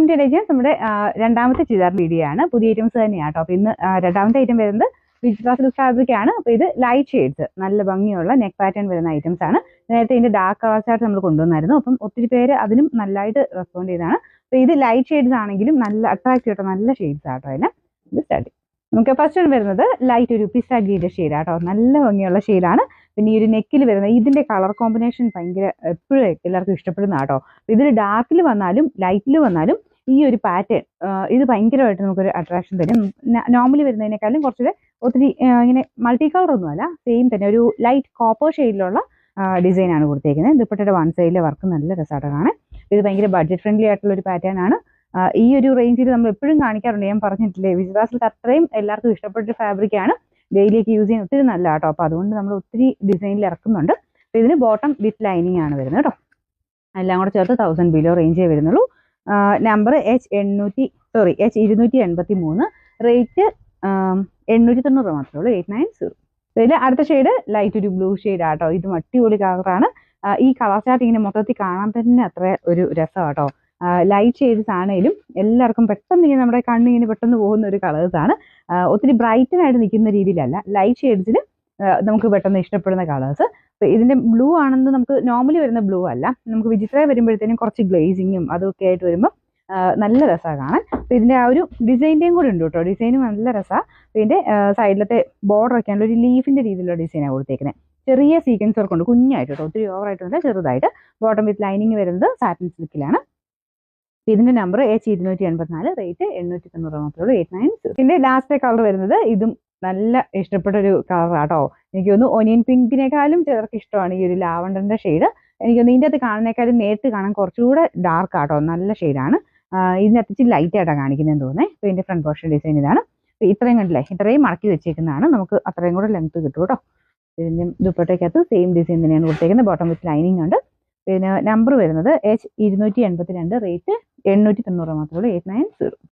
Intelligence നമ്മുടെ രണ്ടാമത്തെ churidar video ആണ്. പുതിയ ഐറ്റംസ് തന്നെയാണ് കേട്ടോ. അപ്പോൾ ഇന്ന് രണ്ടാമത്തെ ഐറ്റം വരുന്നത് വിചിത്ര സിൽക്ക് ഫാബ്രിക് ആണ്. അപ്പോൾ ഇത് ലൈറ്റ് ഷെയ്ഡ്സ്, നല്ല ഭംഗിയുള്ള നെക്ക് പാറ്റേൺ വരുന്ന ഐറ്റംസ് ആണ്. നേരത്തെ ഇതിന്റെ ഡാർക്ക് കളർ ചാർട്ട് നമ്മൾ കൊണ്ടുവന്നായിരുന്നു. അപ്പം ഒത്തിരി പേര് അതിനും നല്ലതായിട്ട് റെസ്പോണ്ട് ചെയ്തതാണ്. അപ്പോൾ ഇത് ലൈറ്റ് ഷെയ്ഡ്സ് ആണെങ്കിലും നല്ല അട്രാക്റ്റീവ് ആയിട്ട് നല്ല ഷെയ്ഡ്സ് ആട്ടോ. അതിന് ഇത് സ്റ്റാർട്ട് നമുക്ക് ഫസ്റ്റ് വരുന്നത് ലൈറ്റ് ഒരു പിസ്ത ഗ്രീൻ്റെ ഷെയ്ഡ് ആട്ടോ. നല്ല ഭംഗിയുള്ള ഷെയ്ഡാണ്. പിന്നെ ഈ ഒരു നെക്കിൽ വരുന്ന ഇതിന്റെ കളർ കോമ്പിനേഷൻ ഭയങ്കര എപ്പോഴും എല്ലാവർക്കും ഇഷ്ടപ്പെടുന്ന കേട്ടോ. ഇതിൽ ഡാർക്കിൽ വന്നാലും ലൈറ്റിൽ വന്നാലും ഈ ഒരു പാറ്റേൺ ഇത് ഭയങ്കരമായിട്ട് നമുക്കൊരു അട്രാക്ഷൻ തരും. നോർമലി വരുന്നതിനേക്കാളും കുറച്ചുകൂടെ ഒത്തിരി ഇങ്ങനെ മൾട്ടി കളർ ഒന്നുമല്ല, സെയിം തന്നെ ഒരു ലൈറ്റ് കോപ്പർ ഷെയ്ഡിലുള്ള ഡിസൈനാണ് കൊടുത്തേക്കുന്നത്. ദുപ്പട്ടയുടെ വൺ സൈഡിലെ വർക്ക് നല്ല രസമായിട്ട് കാണാൻ. ഇത് ഭയങ്കര ബഡ്ജറ്റ് ഫ്രണ്ട്ലി ആയിട്ടുള്ള ഒരു പാറ്റേൺ ആണ്. ഈ ഒരു റേഞ്ചിൽ നമ്മൾ എപ്പോഴും കാണിക്കാറുണ്ട്. ഞാൻ പറഞ്ഞിട്ടില്ലേ, വിചിത്ര സിൽക്ക് അത്രയും എല്ലാവർക്കും ഇഷ്ടപ്പെട്ട ഫാബ്രിക് ആണ്. ഡെയിലിയൊക്കെ യൂസ് ചെയ്യാൻ ഒത്തിരി നല്ല കേട്ടോ. അപ്പോൾ അതുകൊണ്ട് നമ്മൾ ഒത്തിരി ഡിസൈനിൽ ഇറക്കുന്നുണ്ട്. അപ്പോൾ ഇതിന് ബോട്ടം വിത്ത് ലൈനിങ് ആണ് വരുന്നത് കേട്ടോ. എല്ലാം കൂടെ ചേർത്ത് 1000 ബിലോ റേഞ്ചേ വരുന്നുള്ളൂ. നമ്പർ H283, റേറ്റ് 890 മാത്രമേ ഉള്ളൂ, 890. ഇതിൽ അടുത്ത ഷെയ്ഡ് ലൈറ്റ് ഒരു ബ്ലൂ ഷെയ്ഡ് ആട്ടോ. ഇതും അടിപൊളി കളറാണ്. ഈ കളർ ചാർട്ട് ഇങ്ങനെ മൊത്തത്തിൽ കാണാൻ തന്നെ അത്ര ഒരു രസമാട്ടോ. ലൈറ്റ് ഷെയ്ഡ്സ് ആണെങ്കിലും എല്ലാവർക്കും പെട്ടെന്ന് ഇങ്ങനെ നമ്മുടെ കണ്ണിങ്ങനെ പെട്ടെന്ന് പോകുന്ന ഒരു കളേഴ്സാണ്. ഒത്തിരി ബ്രൈറ്റനായിട്ട് നിൽക്കുന്ന രീതിയിലല്ല, ലൈറ്റ് ഷെയ്ഡ്സിൽ നമുക്ക് പെട്ടെന്ന് ഇഷ്ടപ്പെടുന്ന കളേഴ്സ്. അപ്പോൾ ഇതിൻ്റെ ബ്ലൂ ആണെന്ന് നമുക്ക് നോർമലി വരുന്ന ബ്ലൂ അല്ല, നമുക്ക് വിചിത്ര വരുമ്പോഴത്തേനും കുറച്ച് ഗ്ലേസിങ്ങും അതൊക്കെ ആയിട്ട് വരുമ്പോൾ നല്ല രസമാണ് കാണാൻ. അപ്പോൾ ഇതിൻ്റെ ആ ഒരു ഡിസൈൻ്റെയും കൂടെ ഉണ്ട് കേട്ടോ. ഡിസൈനും നല്ല രസമാണ്. ഇതിൻ്റെ സൈഡിലത്തെ ബോർഡർ ഒക്കെ ഒരു ലീഫിൻ്റെ രീതിയിലുള്ള ഡിസൈനാണ് കൊടുത്തേക്കുന്നത്. ചെറിയ സീക്വൻസ് വർക്ക് ഉണ്ട്, കുഞ്ഞായിട്ട് കേട്ടോ, ഒത്തിരി ഓവറായിട്ടുണ്ട്, ചെറുതായിട്ട്. ബോട്ടം വിത്ത് ലൈനിങ് വരുന്നത് സാറ്റിൻ സിൽക്കിലാണ്. ഇതിന്റെ നമ്പർ H284, റേറ്റ് 890 മാത്രമേ ഉള്ളൂ, 890. ഇതിന്റെ ലാസ്റ്റ് കളർ വരുന്നത് ഇതും നല്ല ഇഷ്ടപ്പെട്ട ഒരു കളറാട്ടോ. എനിക്ക് തോന്നുന്നു ഒനിയൻ പിങ്കിനേക്കാളും ചിലർക്ക് ഇഷ്ടമാണ് ഈ ഒരു ലാവണ്ടറിന്റെ ഷെയ്ഡ്. എനിക്ക് തോന്നുന്നു ഇതിൻ്റെ അകത്ത് കാണുന്നേക്കാളും നേരിട്ട് കാണാൻ കുറച്ചുകൂടെ ഡാർക്ക് ആട്ടോ, നല്ല ഷെയ്ഡാണ്. ഇതിന് അത്യാവശ്യം ലൈറ്റ് ആയിട്ടാണ് കാണിക്കുന്നതെന്ന് തോന്നുന്നത്. അപ്പോൾ ഇതിന്റെ ഫ്രണ്ട് പോർഷൻ ഡിസൈൻ ഇതാണ്. ഇത്രയും കണ്ടില്ലേ, ഇത്രയും മടക്കി വെച്ചേക്കുന്നതാണ്. നമുക്ക് അത്രയും കൂടെ ലെങ്ത് കിട്ടും കേട്ടോ. ഇതിന്റെ ദുപ്പട്ടയ്ക്കകത്ത് സെയിം ഡിസൈൻ തന്നെയാണ് കൊടുത്തേക്കുന്നത്. ബോട്ടം വിത്ത് ലൈനിങ് ഉണ്ട്. പിന്നെ നമ്പർ വരുന്നത് H282, റേറ്റ് 890 മാത്രമേ ഉള്ളൂ, 890.